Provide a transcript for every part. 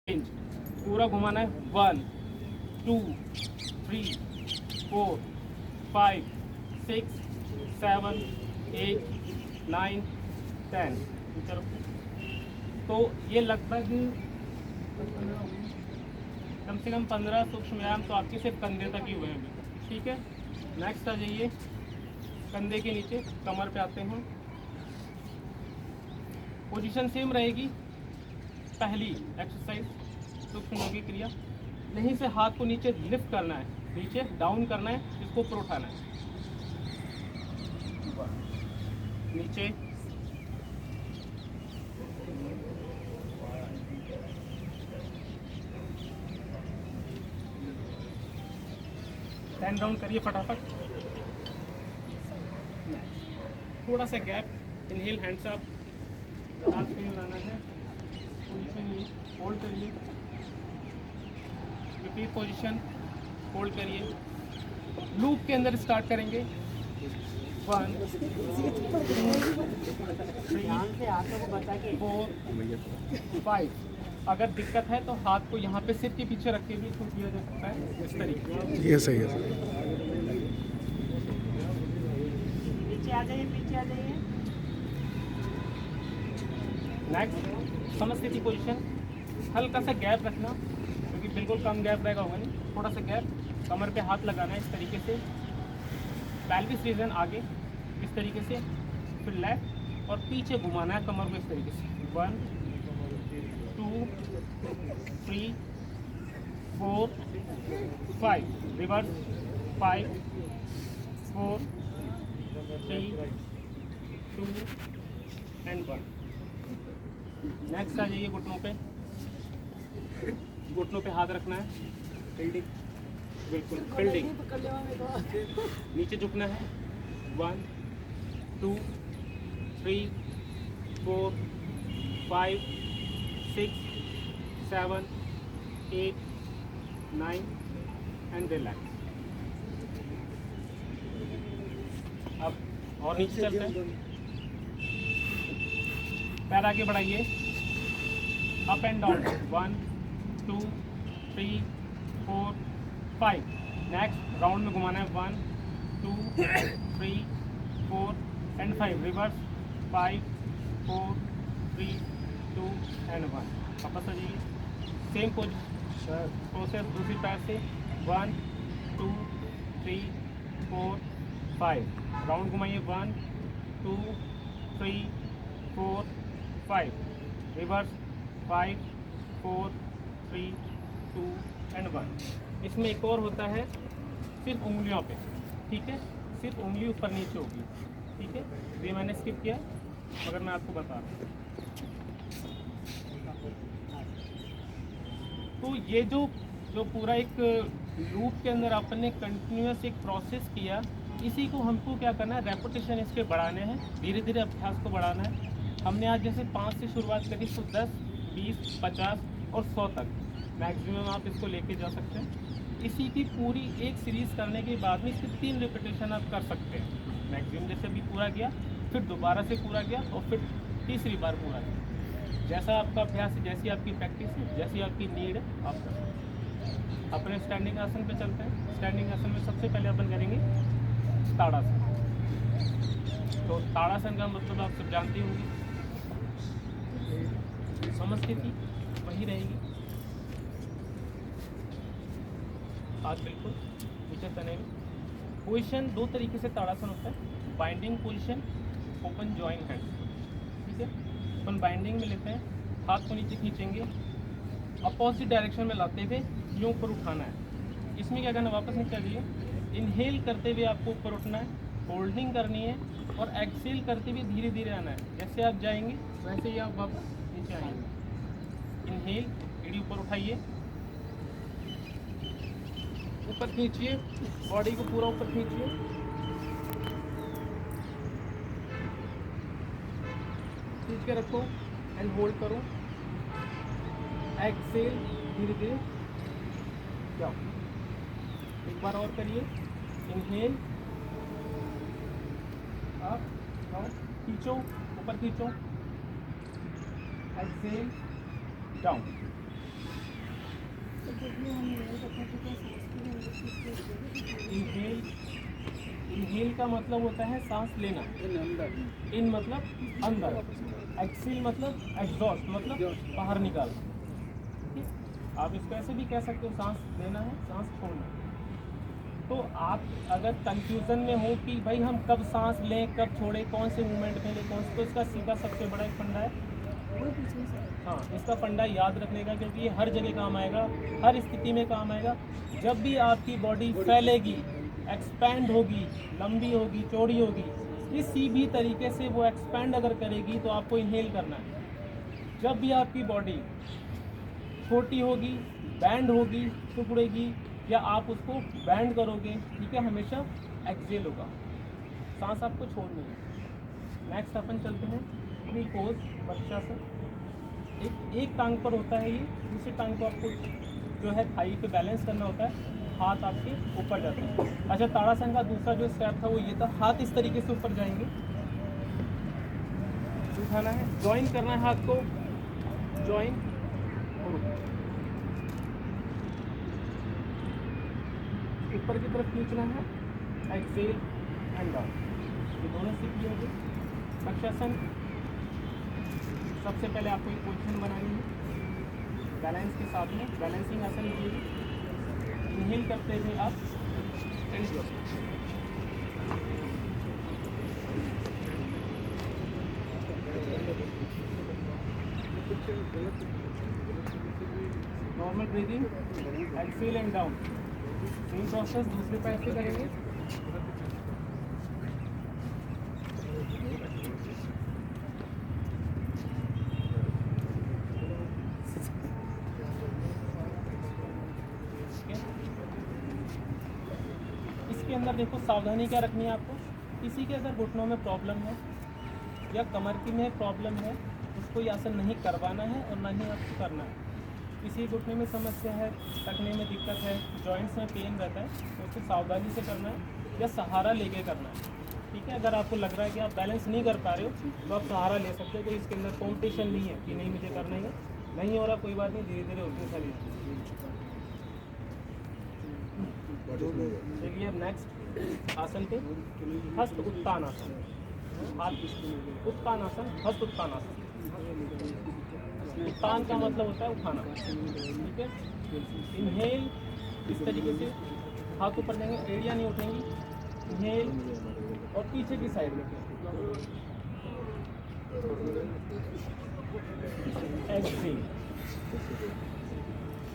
पूरा घुमाना है 1 2 3 4 5 6 7 8 9 10। चलो, तो ये लगभग कम से कम 15 सूक्ष्म व्यायाम तो आपके सिर्फ कंधे तक ही हुए हैं अभी। ठीक है, नेक्स्ट आ जाइए, कंधे के नीचे कमर पे आते हैं। पोजीशन सेम रहेगी। पहली एक्सरसाइज सूक्ष्म योगी क्रिया, यहीं से हाथ को नीचे लिफ्ट करना है, नीचे डाउन करना है, इसको ऊपर उठाना है, नीचे 10 राउंड करिए फटाफट। थोड़ा सा गैप, इनहेल हैंड्स अप, हाथ पे बनाना है, पोजीशन ये होल्ड करिए, रिपीट पोजीशन, होल्ड करिए, लूप के अंदर स्टार्ट करेंगे 1 2 3 4 5। अगर दिक्कत है तो हाथ को यहाँ पे सिर के पीछे रख के भी इसको किया जा सकता है, इस तरीके से। ये सही है। पीछे आ जाइए, पीछे आ जाइए। नेक्स्ट समस्थिति पोजीशन, हल्का सा गैप रखना, क्योंकि बिल्कुल कम गैप रहेगा होगा नहीं, थोड़ा सा गैप, कमर पे हाथ लगाना है इस तरीके से, पेल्विस रीजन आगे इस तरीके से, फिर लेफ्ट और पीछे घुमाना है कमर को इस तरीके से। 1 2 3 4 5, रिवर्स 5 4 3 2 एंड 1। नेक्स्ट आ जाइए घुटनों पे, घुटनों पे हाथ रखना है, फील्डिंग, बिल्कुल फील्डिंग, नीचे झुकना है 1 2 3 4 5 6 7 8 9 एंड रिलैक्स। अब और नीचे चलते हैं, पैर आगे बढ़ाइए, up and down 1 2 3 4 5। Next round में घुमाना है 1 2 3 4 एंड 5, रिवर्स 5 4 3 2 एंड 1। वापस आ जाइए, सेम प्रोसेस दूसरी पैर से 1 2 3 4 5, राउंड घुमाइए 1 2 3 4 5, रिवर्स 5 4 3 2 एंड 1। इसमें एक और होता है सिर्फ उंगलियों पे, ठीक है, सिर्फ उंगली ऊपर नीचे होगी, ठीक है, ये मैंने स्किप किया मगर मैं आपको बता रहा हूँ। तो ये जो पूरा एक लूप के अंदर आपने कंटिन्यूस एक प्रोसेस किया, इसी को हमको क्या करना है, रेपिटेशन इसके बढ़ाने हैं, धीरे धीरे अभ्यास को बढ़ाना है। हमने आज जैसे 5 से शुरुआत करी तो 10 20 50 और 100 तक मैक्सिमम आप इसको लेके जा सकते हैं। इसी की पूरी एक सीरीज़ करने के बाद में इसके 3 रिपीटेशन आप कर सकते हैं मैक्सिमम। जैसे अभी पूरा किया, फिर दोबारा से पूरा किया और फिर तीसरी बार पूरा किया, जैसा आपका अभ्यास है, जैसी आपकी प्रैक्टिस है, जैसी आपकी नीड है, आप कर सकते हैं। अपने स्टैंडिंग आसन पे चलते हैं। स्टैंडिंग आसन में सबसे पहले अपन करेंगे ताड़ासन। तो ताड़ासन का मतलब आप सब जानते होंगे, समस्थिति वही रहेगी, हाथ बिल्कुल नीचे तने में। पोजीशन 2 तरीके से ताड़ासन होता है, binding position, open join hand, ठीक है। अपन बाइंडिंग में लेते हैं, हाथ को नीचे खींचेंगे, अपोजिट डायरेक्शन में लाते हुए यूँ ऊपर उठाना है। इसमें क्या करना है, वापस नीचे आ जाइए, इनहेल करते हुए आपको ऊपर उठना है, होल्डिंग करनी है और एक्सेल करते हुए धीरे धीरे आना है। जैसे आप जाएंगे वैसे ही आप वापस नीचे आएंगे। इनहेल, एड़ी ऊपर उठाइए, ऊपर खींचिए, बॉडी को पूरा ऊपर खींचिए, खींच के रखो एंड होल्ड करो, एक्सेल, धीरे धीरे जाओ। एक बार और करिए, इनहेल, अप डाउन, खींचो, ऊपर खींचो, एक्सेल, डाउन। का मतलब होता है सांस लेना, इन मतलब अंदर, एक्सेल मतलब एग्जॉस्ट मतलब बाहर निकालना। ठीक, आप इसको ऐसे भी कह सकते हो, सांस लेना है, सांस छोड़ना है। तो आप अगर कंफ्यूजन में हो कि भाई हम कब सांस लें कब छोड़ें, कौन से मूवमेंट में लें कौन से, तो इसका सीधा सबसे बड़ा एक फंडा है, हाँ इसका फंडा याद रखने का, क्योंकि ये हर जगह काम आएगा, हर स्थिति में काम आएगा। जब भी आपकी बॉडी फैलेगी, एक्सपैंड होगी, लंबी होगी, चौड़ी होगी, किसी भी तरीके से वो एक्सपैंड अगर करेगी तो आपको इनहेल करना है। जब भी आपकी बॉडी छोटी होगी, बैंड होगी, सिकुड़ेगी, या आप उसको बैंड करोगे, ठीक है, हमेशा एक्सेल होगा, सांस आपको छोड़नी है। नेक्स्ट अपन चलते हैं फ्री पोज वृक्षासन। एक टांग पर होता है ये, दूसरी टांग को आपको जो है थाई पे बैलेंस करना होता है, हाथ आपके ऊपर जाते हैं। अच्छा, ताड़ासन का दूसरा जो स्टेप था वो ये था, हाथ इस तरीके से ऊपर जाएंगे, उठाना है, ज्वाइन करना है हाथ को, ज्वाइन और ऊपर की तरफ खींचना है, एक्सेल एंड डाउन, ये दोनों सीख लिए होंगे। वृक्षासन सबसे पहले आपको एक पोजीशन बनानी है बैलेंस के साथ में, बैलेंसिंग आसन लीजिए, इनहेल करते हुए आप normal breathing, exhale and down, same process दूसरे पैर से करेंगे। इसके अंदर देखो सावधानी क्या रखनी है आपको, किसी के अगर घुटनों में प्रॉब्लम है या कमर की में प्रॉब्लम है, उसको ये आसन नहीं करवाना है और ना ही आपको करना है। किसी घुटने में समस्या है, टकने में दिक्कत है, जॉइंट्स में पेन रहता है, तो उसको सावधानी से करना है या सहारा लेके करना है। ठीक है, अगर आपको लग रहा है कि आप बैलेंस नहीं कर पा रहे हो तो आप सहारा ले सकते हो, तो इसके अंदर कॉम्पिटिशन नहीं है कि नहीं मुझे करना ही है, नहीं हो रहा कोई बात नहीं, धीरे धीरे होती है सारी। चलिए नेक्स्ट आसन पे, हस्त उत्तान आसन, हाथ उत्तान आसन, हस्त उत्तान आसन। उत्तान का मतलब होता है उठाना, ठीक है। इनहेल इस तरीके से हाथ ऊपर लेंगे, एड़ियाँ नहीं उठेंगी, इनहेल और पीछे की साइड में एक्सेल।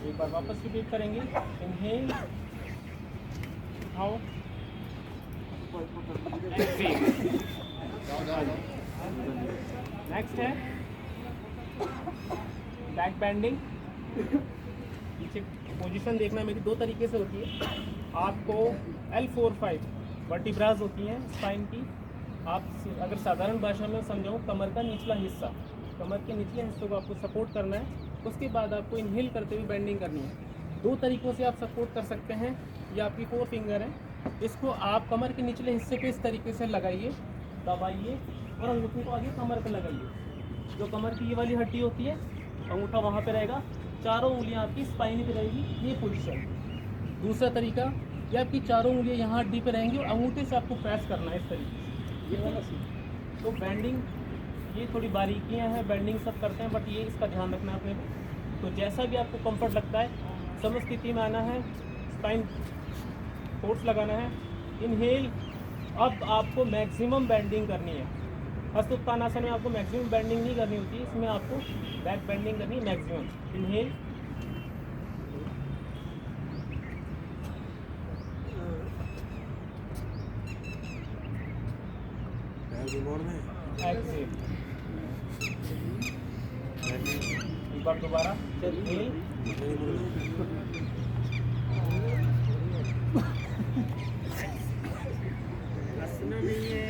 एक बार वापस रिपीट करेंगे, इनहेल उठाओ, एक्सेल। नेक्स्ट है बैक बेंडिंग। पीछे पोजीशन देखना मेरी दो तरीके से होती है, आपको L4-5 वर्टिब्रास होती हैं स्पाइन की। आप अगर साधारण भाषा में समझाऊँ, कमर का निचला हिस्सा, कमर के निचले हिस्से को आपको सपोर्ट करना है, उसके बाद आपको इनहेल करते हुए बेंडिंग करनी है। दो तरीक़ों से आप सपोर्ट कर सकते हैं, ये आपकी 4 फिंगर है, इसको आप कमर के निचले हिस्से पे इस तरीके से लगाइए, दबाइए और अंगूठे को आगे कमर पे लगाइए। जो कमर की ये वाली हड्डी होती है, अंगूठा वहाँ पे रहेगा, चारों उंगलियाँ आपकी स्पाइन पे रहेगी, ये पोजीशन। दूसरा तरीका, ये आपकी चारों उंगलियाँ यहाँ हड्डी पे रहेंगी और अंगूठे से आपको प्रेस करना है इस तरीके से, ये वाला सीन। तो बेंडिंग ये थोड़ी बारीकियाँ हैं, बेंडिंग सब करते हैं, बट ये इसका ध्यान रखना है अपने को। तो जैसा भी आपको कंफर्ट लगता है, समझ स्थिति में आना है, स्पाइन फोर्स लगाना है, इनहेल। अब आपको मैक्सिमम बेंडिंग करनी है। हस्त उत्तान आसन में आपको मैक्सिमम बेंडिंग नहीं करनी होती, इसमें आपको बैक बेंडिंग करनी है मैक्सिमम। Inhale, Excel. एक बार दोबारा, इनहेल,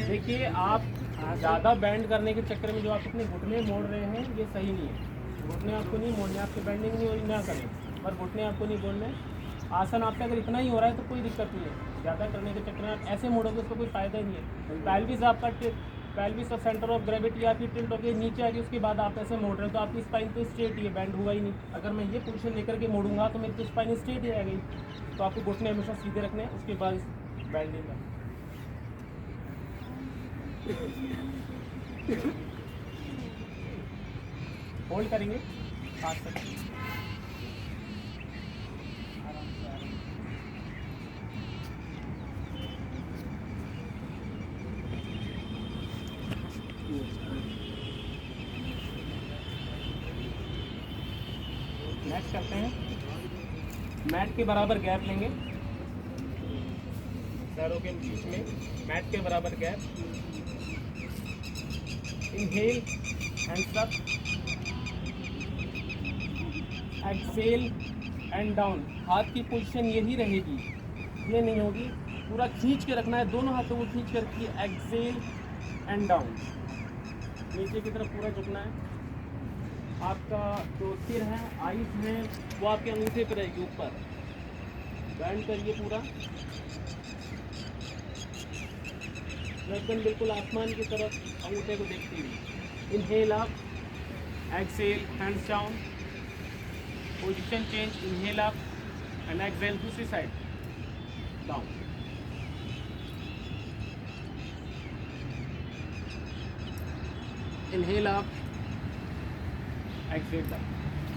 देखिए आप ज़्यादा बैंड करने के चक्कर में जो आप अपने घुटने मोड़ रहे हैं, ये सही नहीं है। घुटने आपको नहीं मोड़ने, आपसे बेंडिंग नहीं हो रही, ना करें, पर घुटने आपको नहीं मोड़ने। आसन आपसे अगर इतना ही हो रहा है तो कोई दिक्कत नहीं है, ज़्यादा करने के चक्कर में आप ऐसे मोड़ोगे उसका कोई फ़ायदा ही नहीं है। पेल्विस आपका pelvis of centre of gravity आपकी टिल्ट होकर नीचे आ गई, उसके बाद आप ऐसे मोड़ रहे हो तो आपकी स्पाइन तो स्ट्रेट ही है, बैंड हुआ ही नहीं। अगर मैं ये पोजीशन लेकर के मोड़ूंगा तो मेरी तो स्पाइन स्ट्रेट ही आ गई। तो आपको घुटने हमेशा सीधे रखने हैं, उसके बाद बैंडिंग का होल्ड करेंगे 5 सेकंड। नेक्स्ट करते हैं, मैट के बराबर गैप लेंगे, पैरों के बीच में मैट के बराबर gap. Inhale, hands up, exhale and down. हाथ की पोजीशन यही रहेगी, ये नहीं होगी, पूरा खींच के रखना है, दोनों हाथों को खींच के रखिए, एक्सेल एंड डाउन। नीचे की तरफ पूरा झुकना है। आपका जो सिर है, आईज है, वो आपके अंगूठे पर रहेगी ऊपर। बैंड करिए पूरा, गर्दन बिल्कुल आसमान की तरफ अंगूठे को देखती हुई। Inhale up, exhale, hands down, position change, inhale up and exhale, दूसरी side down. Inhale up, exhale down.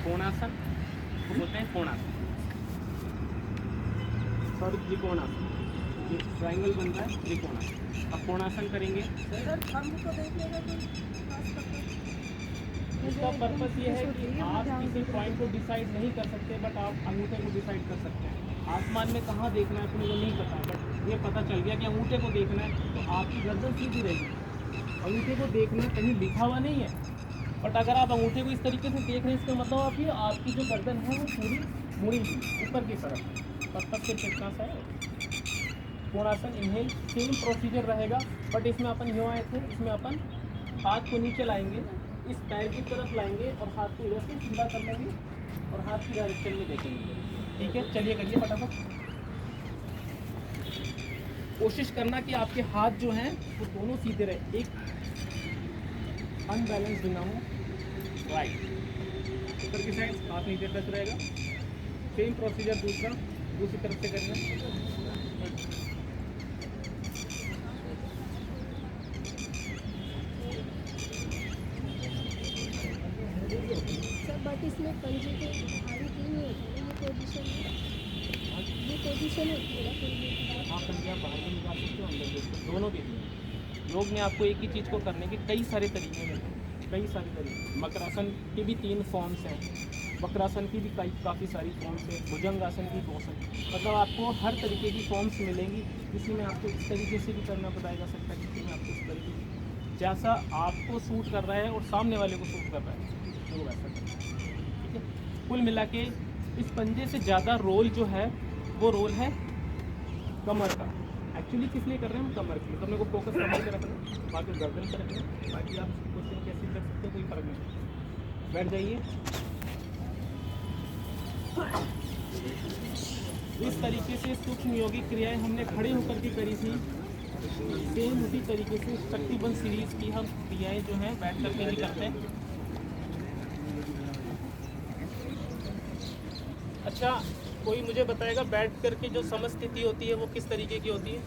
Konasana को बोलते हैं, कोणासन, सॉरी त्रिकोणासन। ये ट्रायंगल बन रहा है, त्रिकोणासन। अब कोणासन करेंगे। इसका पर्पस ये है कि आप किसी पॉइंट को डिसाइड नहीं कर सकते, बट आप अंगूठे को डिसाइड कर सकते हैं। आसमान में कहाँ देखना है अपने को नहीं पता, बट ये पता चल गया कि अंगूठे को देखना है, तो आपकी गर्दन सीधी रहेगी। अंगूठे को देखना कहीं लिखा हुआ नहीं है, बट अगर आप अंगूठे को इस तरीके से देख रहे हैं, इसका मतलब आपकी जो गर्दन है वो पूरी मुड़ी हुई ऊपर की तरफ। पर्पस सिर्फ इतना सा है। कोणासन, इनहेल, सेम प्रोसीजर रहेगा, बट इसमें अपन यूँ आए थे, इसमें अपन हाथ को नीचे लाएंगे, इस पैर की तरफ लाएंगे और हाथ को इधर से सीधा कर लेंगे और हाथ की डायरेक्शन में देखेंगे। ठीक है, चलिए करिए फटाफट। कोशिश करना कि आपके हाथ जो हैं वो दोनों सीधे रहे, एक अनबैलेंस ना हो। राइट, ऊपर की साइड हाथ नीचे टच रहेगा। सेम प्रोसीजर दूसरी तरफ से करना। बट इसमें पंजे के भारी क्यों नहीं होती ये पोजीशन है? हाँ, पंजा बाहर भी निकाल सकते हो, अंदर भी, दोनों के लिए। योग में आपको एक ही चीज़ को करने के कई सारे तरीके हैं, कई सारे तरीके। मकरासन की भी 3 फॉर्म्स हैं, वक्रासन की भी काफ़ी सारी फॉर्म्स हैं, भुजंगासन की बहुत सारी, मतलब आपको हर तरीके की फॉर्म्स मिलेंगी। किसी में आपको इस तरीके से भी करना बताया जा सकता है, किसी में आपको इस तरीके से, जैसा आपको सूट कर रहा है और सामने वाले को सूट कर रहा है तो वैसा करना है। ठीक है, कुल मिला के इस पंजे से ज़्यादा रोल जो है वो रोल है कमर का। एक्चुअली किस लिए कर रहे हैं हम? कमर के लिए। तो अपने को फोकस कमर पे रखना है, बाकी गर्दन पर रखना है, बाकी आप क्वेश्चन कैसे कर सकते हो, कोई फर्क नहीं। बैठ जाइए। इस तरीके से सूक्ष्म योगिक क्रियाएं हमने खड़े होकर के करी थी, सेम उसी तरीके से शक्तिबंध सीरीज की हम क्रियाएं जो हैं बैठ करके भी करते हैं। अच्छा, कोई मुझे बताएगा बैठ करके जो समस्थिति होती है वो किस तरीके की होती है?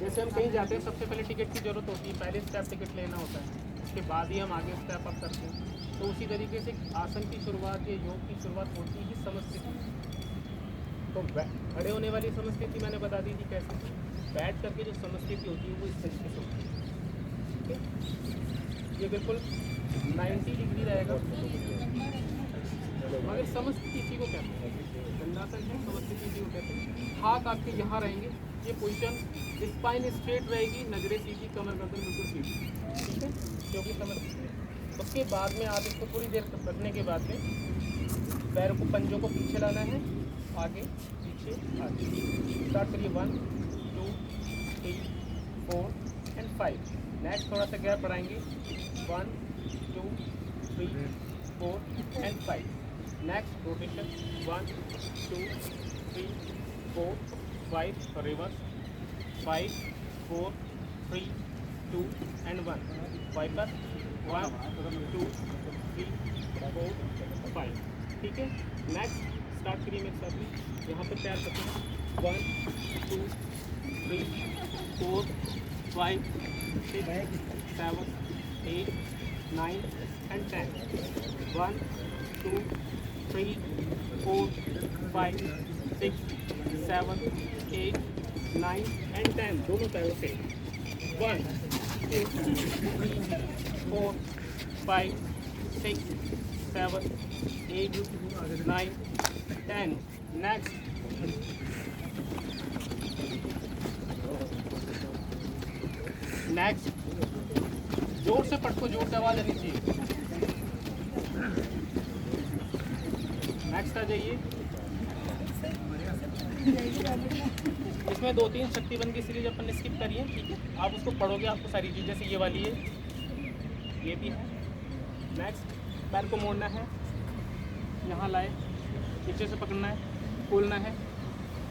जैसे हम कहीं जाते हैं, सबसे पहले टिकट की जरूरत होती है, पहले स्टेप टिकट लेना होता है, उसके बाद ही हम आगे स्टेप अप करते हैं। तो उसी तरीके से आसन की शुरुआत या योग की शुरुआत होती ही समस्थिति। तो खड़े होने वाली समस्थिति मैंने बता दी थी कैसे, बैठ करके जो समस्थिति होती है वो इस तरीके से होती है। ठीक है, ये बिल्कुल 90 डिग्री रहेगा, मगर समस्थिति इसी को कहते हैं, दंडासन है, समस्थिति इसी को कहते हैं। हाथ आपके यहाँ रहेंगे, ये पोजीशन, स्पाइन स्ट्रेट रहेगी, नजरें सीधी, कमर गर्दन बिल्कुल सीधी। ठीक है, क्योंकि समस्थिति। उसके बाद में आप इसको थोड़ी देर रखने के बाद में पैर को, पंजों को पीछे लाना है, आगे पीछे आगे। स्टार्ट करिए 1 2 3 4 एंड 5। नेक्स्ट थोड़ा सा गैप बढ़ाएंगे, 1 2 3 4 and 5। Next rotation 1 2 3 4 5, reverse 5 4 3 2 and 1। Wiper 1 2 3 4 5, ठीक है। नेक्स्ट स्टार्ट करिए मेरे साथ में, यहाँ पर पैर रखें, 1 2 3 4 5 6 7 8 9 and 10, 1 2 3 4 5 6 7 8 9 and 10, दोनों पैरों से, 1 2 3 4 5 6 7 8 9 10, next जोर से पटको, जोर से आवाज आनी चाहिए। नेक्स्ट आ जाइए, इसमें 2-3 शक्तिबंद की सीरीज अपन ने स्किप करी है, ठीक है। आप उसको पढ़ोगे, आपको सारी चीज़, जैसे ये वाली है, ये भी है। नेक्स्ट पैर को मोड़ना है, यहाँ लाए, पीछे से पकड़ना है, खोलना है,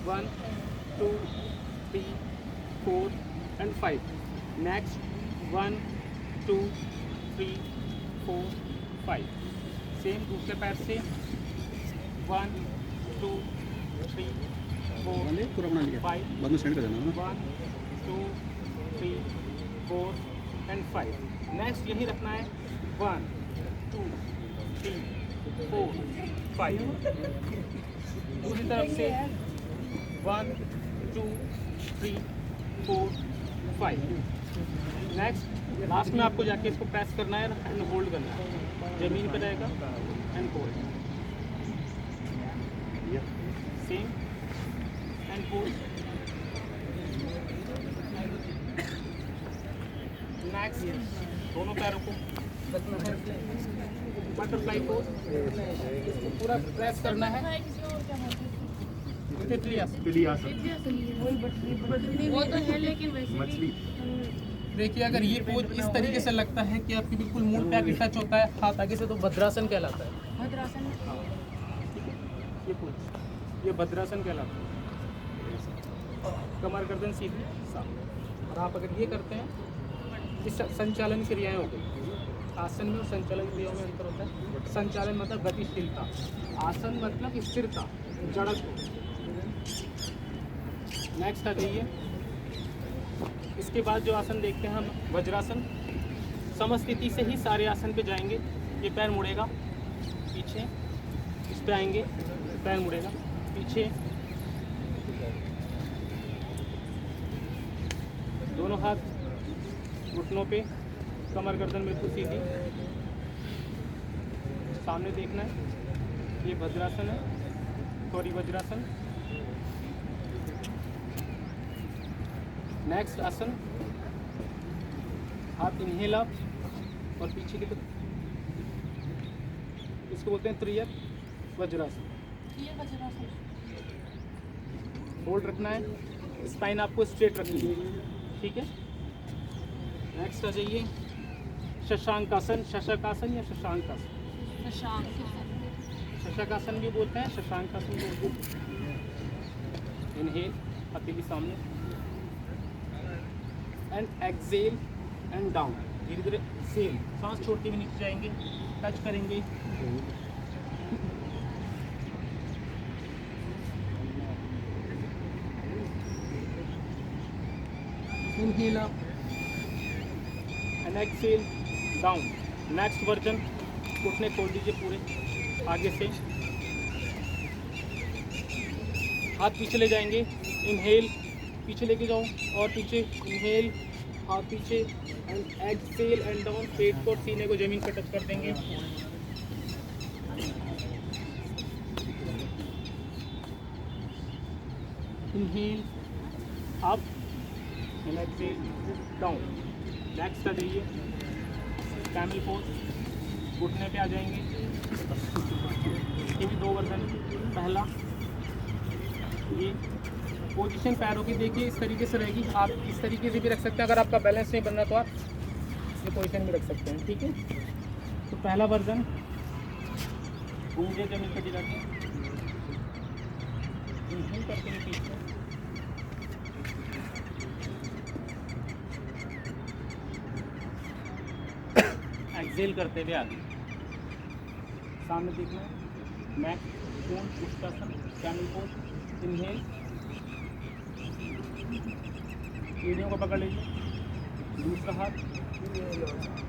1 2 3 4 and 5, नेक्स्ट 1 2 3 4 5, सेम दूसरे पैर से, 1 2 3 4 5, 1 2 3 4 and 5, नेक्स्ट यही रखना है, 1 2 3 4 5, दूसरी तरफ से 1 2 3 4 5, नेक्स्ट लास्ट में आपको जाके इसको प्रेस करना है एंड होल्ड करना है, जमीन पर रहेगा and hold, same and hold. Next दोनों पैरों को रखना है, बटरफ्लाई पोज, पूरा प्रेस करना है, वो तो है लेकिन वैसे मछली। देखिए अगर ये पोज इस तरीके से लगता है कि आपकी बिल्कुल मूल पे आके टच होता है हाथ आगे से, तो भद्रासन कहलाता है। भद्रासन ये पोज, ये भद्रासन कहलाता है। कमर गर्दन सीधी सामने, और आप अगर ये करते हैं, इस संचालन क्रियाएं हो गई। आसन में और संचालन क्रियाओं में अंतर होता है। संचालन मतलब गतिशीलता, आसन मतलब स्थिरता, जड़त्व। नेक्स्ट आ जाइए, इसके बाद जो आसन देखते हैं हम, वज्रासन। समस्थिति से ही सारे आसन पे जाएंगे। ये पैर मुड़ेगा पीछे, इस पे आएंगे, पैर मुड़ेगा पीछे, दोनों हाथ घुटनों पे, कमर गर्दन बिल्कुल सीधी, सामने देखना है। ये भद्रासन है, सॉरी वज्रासन। नेक्स्ट आसन, हाथ इनहेल अप और पीछे की तरफ, इसको बोलते हैं त्रियक वज्रासन। होल्ड रखना है, स्पाइन आपको स्ट्रेट रखनी है, ठीक है। नेक्स्ट आ जाइए, शशांकासन, शशाकासन या शशांकासन, शशाकासन भी बोलते हैं, शशांकासन भी बोलते हैं। इनहेल, हथेली सामने, एंड एक्सेल एंड डाउन, धीरे धीरे सेम, सांस छोड़ते हुए नीचे जाएंगे, टच करेंगे, inhale up and exhale down. Next version, घुटने खोल दीजिए पूरे आगे से, हाथ पीछे ले जाएंगे, इनहेल, पीछे लेके जाओ और पीछे, इनहेल, हाथ पीछे एंड एक्सेल एंड डाउन। पेट को और सीने को जमीन पर टच कर देंगे। Inhale up and exhale down. Next आ जाइए, कैमल पोज, घुटने पे आ जाएंगे। ये भी 2 वर्जन, पहला ये पोजीशन पैरों की देखिए इस तरीके से रहेगी। आप इस तरीके से भी रख सकते हैं, अगर आपका बैलेंस नहीं बनना तो आप ये पोजीशन भी रख सकते हैं, ठीक है। तो पहला वर्जन, गूंजे जमीन पर गिरा के, इनहेल करते हुए पीछे, एक्सेल करते हुए आगे, सामने देखना है। मैक पूर्ण पुष्टासन कैमल पोज। इनहेल, एड़ियों को पकड़ लीजिए। दूसरा हाथ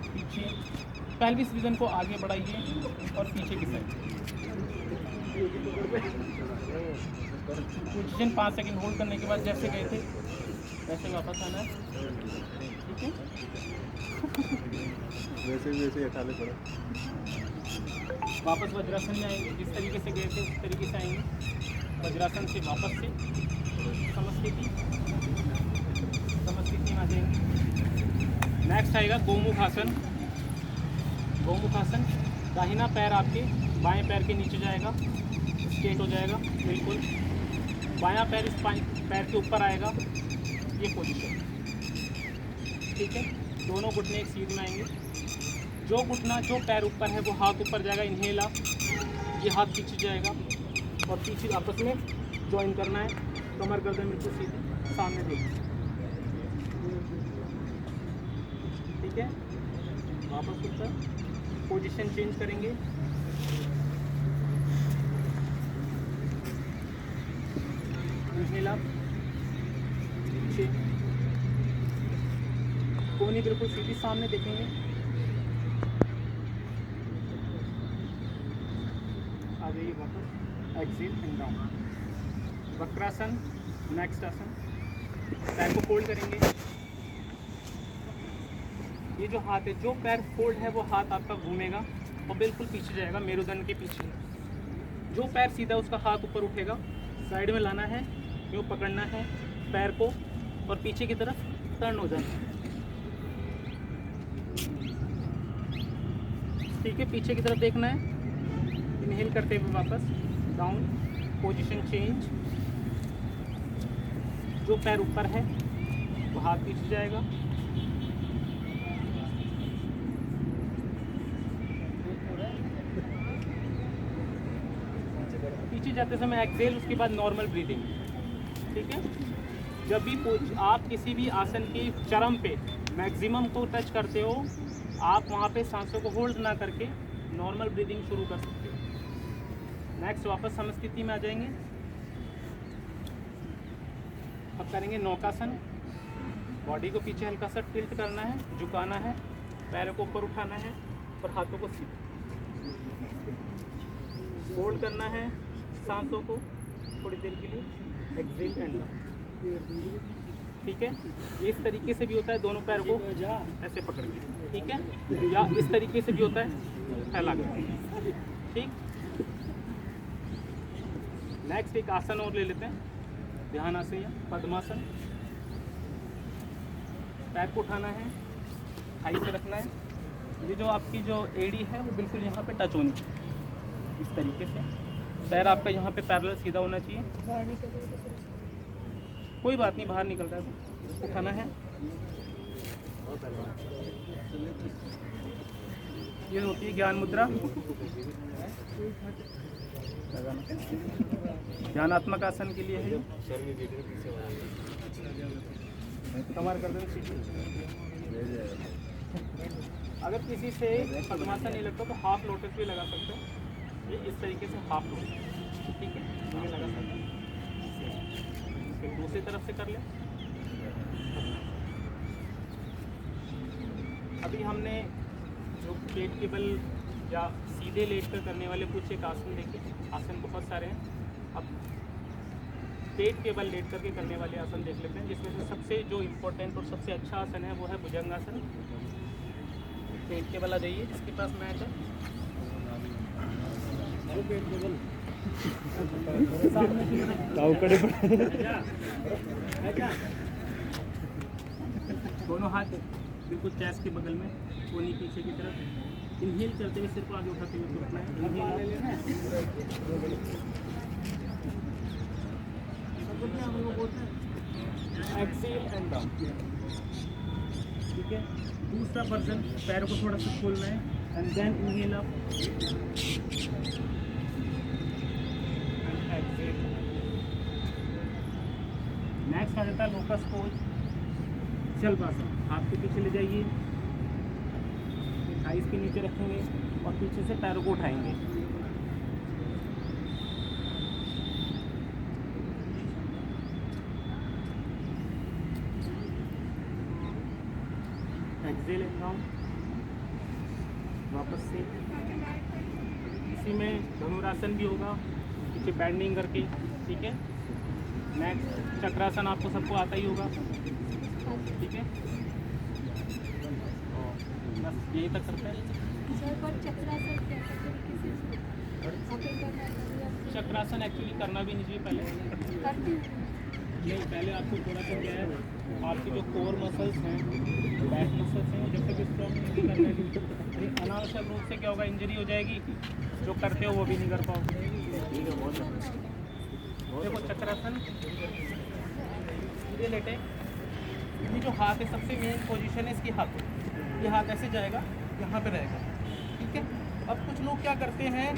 पीछे, पेल्विस रीजन को आगे बढ़ाइए और पीछे की साइड। पोजीशन 5 सेकंड होल्ड करने के बाद जैसे गए थे वैसे वापस आना है, ठीक है। वैसे हटाने पड़े। वापस वज्रासन में आएंगे, जिस तरीके से गए थे उस तरीके से आएंगे। वज्रासन से वापस से समस्थिति में आ जाएंगे। नेक्स्ट आएगा गोमुख आसन। गोमुख आसन, दाहिना पैर आपके बाएं पैर के नीचे जाएगा, स्ट्रेट हो जाएगा बिल्कुल। बायां पैर इस पैर के ऊपर आएगा, ये पोजीशन, ठीक है। दोनों घुटने एक सीध में आएंगे। जो घुटना जो पैर ऊपर है वो हाथ ऊपर जाएगा, इनहेल आप, ये हाथ पीछे जाएगा और पीछे आपस में ज्वाइन करना है। कमर गर्दन बिल्कुल सीधी सामने देखिए, ठीक है। वापस ऊपर, पोजीशन चेंज करेंगे। इनहेल आप, पीछे, कोहनी बिल्कुल सीधी सामने देखेंगे। आ जाइए वापस, एक्सेल एंड डाउन। वक्रासन, नेक्स्ट आसन। पैर को फोल्ड करेंगे। ये जो हाथ है, जो पैर फोल्ड है वो हाथ आपका घूमेगा और बिल्कुल पीछे जाएगा, मेरुदंड के पीछे। जो पैर सीधा उसका हाथ ऊपर उठेगा, साइड में लाना है, यूँ पकड़ना है पैर को और पीछे की तरफ टर्न हो जाना है, ठीक है। पीछे की तरफ देखना है। इनहेल करते हुए वापस डाउन, पोजीशन चेंज। जो पैर ऊपर है वो हाथ पीछे जाएगा, पीछे जाते समय एक्सेल, उसके बाद नॉर्मल ब्रीदिंग, ठीक है। जब भी आप किसी भी आसन के चरम पे मैक्सिमम को टच करते हो, आप वहाँ पे सांसों को होल्ड ना करके नॉर्मल ब्रीदिंग शुरू कर सकते हो। नेक्स्ट वापस समस्थिति में आ जाएंगे। अब करेंगे नौकासन। बॉडी को पीछे हल्का सा टिल्ट करना है, झुकाना है, पैरों को ऊपर उठाना है और हाथों को सीधा होल्ड करना है सांसों को थोड़ी देर के लिए। एक्सेल एंड डाउन, ठीक है। ये इस तरीके से भी होता है, दोनों पैर को ऐसे पकड़ के, ठीक है, या इस तरीके से भी होता है फैला के, ठीक। नेक्स्ट एक आसन और ले लेते हैं, ध्यानासन या पद्मासन। पैर को उठाना है, थाई से रखना है। ये जो आपकी जो एड़ी है वो बिल्कुल यहाँ पे टच होनी चाहिए, इस तरीके से। पैर आपका यहाँ पे पैरेलल सीधा होना चाहिए। कोई बात नहीं, बाहर निकल रहा है तो उठाना है। ये होती है ज्ञान मुद्रा, ध्यानात्मक आसन के लिए है। कमर गर्दन सीधी। अगर किसी से पद्मासन नहीं लगता तो हाफ लोटस भी लगा सकते हो। ये इस तरीके से हाफ लोटस, ठीक है, ये लगा सकते हैं। फिर दूसरी तरफ से कर ले। अभी हमने जो पेट के बल या सीधे लेटकर करने वाले कुछ एक आसन देखे, आसन बहुत सारे हैं। अब पेट के बल लेट करके करने वाले आसन देख लेते हैं, जिसमें से सबसे जो इम्पोर्टेंट और सबसे अच्छा आसन है वो है भुजंगासन। पेट के बल आ जाइए, जिसके पास मैट है। पेट के बल सामने की तरफ दोनों हाथ बिल्कुल चेस्ट के बगल में, कोनी पीछे की तरफ। इनहेल करते हुए सिर को आगे उठाते हुए उठना है। एक्सेल एंड डाउन, ठीक है। दूसरा वर्जन, पैरों को थोड़ा सा खोलना है and then inhale up and exhale. Next आ जाता है लोकस पोज, शलभासन। हाथ के पीछे ले जाइए, थाइस के नीचे रखेंगे और पीछे से पैरों को उठाएंगे। एक्सेल एंड वापस से इसी में धनुरासन भी होगा, पीछे बैंडिंग करके, ठीक है। नेक्स्ट चक्रासन आपको सबको आता ही होगा, ठीक है। और बस यही तक करते हैं। सर पर चक्रासन कैसे तरीके से आपको करना है? चक्रासन एक्चुअली करना भी नहीं चाहिए पहले, करती हूँ। नहीं पहले आपको थोड़ा सा क्या है, आपकी जो कोर मसल्स हैं, बैक मसल्स हैं, जब तक स्ट्रॉन्ग नहीं करना है, अनावश्यक रूप से क्या होगा, इंजरी हो जाएगी, जो करते हो वो भी नहीं कर पाओगे। देखो चक्रासन ये लेटे, ये जो हाथ है सबसे मेन पोजीशन है इसकी हाथ, ये हाथ ऐसे जाएगा, यहाँ पे रहेगा, ठीक है। अब कुछ लोग क्या करते हैं,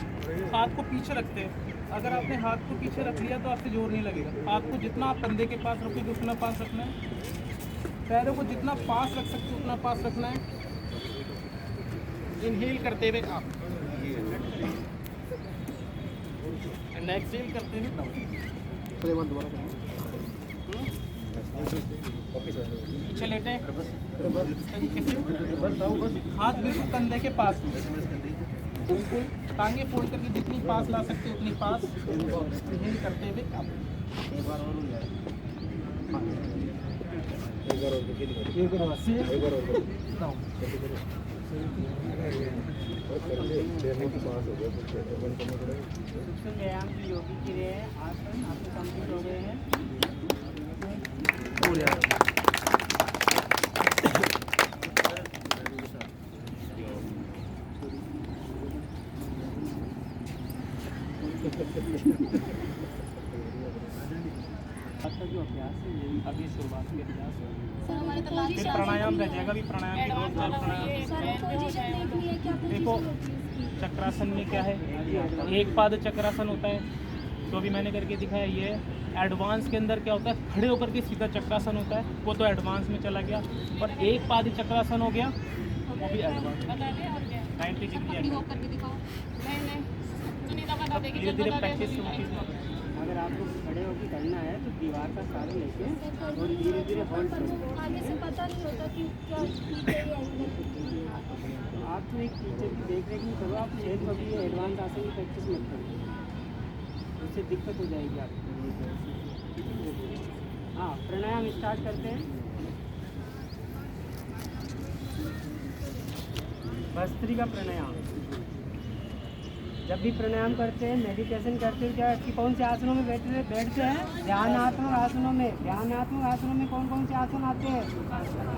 हाथ को पीछे रखते हैं। अगर आपने हाथ को पीछे रख लिया तो आपसे जोर नहीं लगेगा। हाथ को जितना आप कंधे के पास रखोगे उतना पास रखना है, पैरों को जितना पास रख सकते हो उतना पास रखना है। इनहेल करते हुए आप एंड एक्सहेल करते हुए डाउन। पीछे लेटे हाथ बिल्कुल कंधे के पास, बिल्कुल टांगे फोल्ड करके जितनी पास ला सकते हो उतनी पास, इनहेल करते हुए आप। सूक्ष्म व्यायाम जो योगी के लिए है, आसन आपके कंप्लीट हो गए हैं। आपका जो अभ्यास है ये अभी शुरुआत के अभ्यास है। सर हमारे तो फिर प्राणायाम रह जाएगा, भी प्राणायाम की रोज चार प्राणायाम। सर पोजीशन देखनी है क्या देखो पोजीशन होती है इसकी? चक्रासन में क्या है, एक पाद चक्रासन होता है जो अभी मैंने करके दिखाया। ये एडवांस के अंदर क्या होता है, खड़े होकर के सीधा चक्रासन होता है, वो तो एडवांस में चला गया। और एक पाद चक्रासन हो गया, वो भी एडवांस 90 डिग्री। धीरे धीरे प्रैक्टिस होगी। अगर आपको खड़े होकर करना है तो दीवार का सहारा लेके और धीरे धीरे होल्ड करो। आगे से पता नहीं होता कि क्या पीछे ये एंगल। आप तो एक टीचर की देख रेख नहीं करो, आप खेल कभी एडवांस आसन की प्रैक्टिस मत करो, उससे दिक्कत हो जाएगी आपको। हाँ, प्राणायाम स्टार्ट करते हैं। भस्त्रिका प्राणायाम। जब भी प्राणायाम करते हैं, मेडिटेशन करते हैं, क्या कि कौन से आसनों में बैठते हैं? ध्यानात्मक आसनों में। ध्यानात्मक आसनों में कौन कौन से आसन आते हैं?